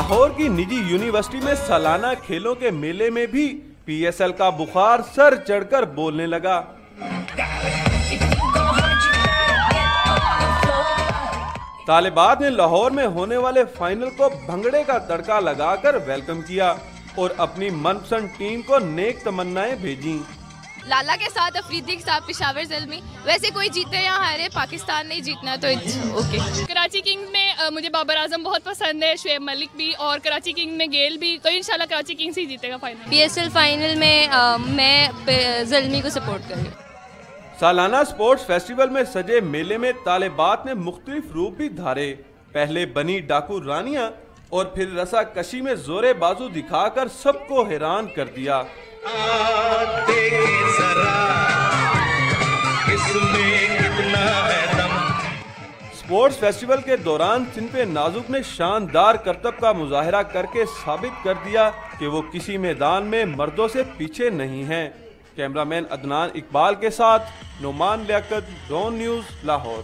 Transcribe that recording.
लाहौर की निजी यूनिवर्सिटी में सालाना खेलों के मेले में भी PSL का बुखार सर चढ़कर बोलने लगा। तालिबात ने लाहौर में होने वाले फाइनल को भंगड़े का तड़का लगाकर वेलकम किया और अपनी मनपसंद टीम को नेक तमन्नाएं भेजी। लाला के साथ अफरीदी के साथ पेशावर ज़ल्मी, वैसे कोई जीते या हारे पाकिस्तान नहीं जीतना तो ओके। कराची किंग्स में मुझे बाबर आजम बहुत पसंद है, शुएब मलिक भी, और कराची किंग्स में गेल भी, तो इंशाल्लाह कराची किंग्स ही जीतेगा फाइनल। PSL फाइनल में मैं ज़ल्मी को सपोर्ट कर रही हूँ। सालाना स्पोर्ट्स फेस्टिवल में सजे मेले में तालिबात ने मुख्तलिफ रूप भी धारे। पहले बनी डाकू रानियां और फिर रसा कशी में जोरे बाजू दिखाकर सबको हैरान कर दिया। स्पोर्ट्स फेस्टिवल के दौरान सिंध नाजुक ने शानदार करतब का मुजाहरा करके साबित कर दिया कि वो किसी मैदान में मर्दों से पीछे नहीं हैं। कैमरामैन अदनान इकबाल के साथ नोमान लियाकत, डॉन न्यूज़, लाहौर।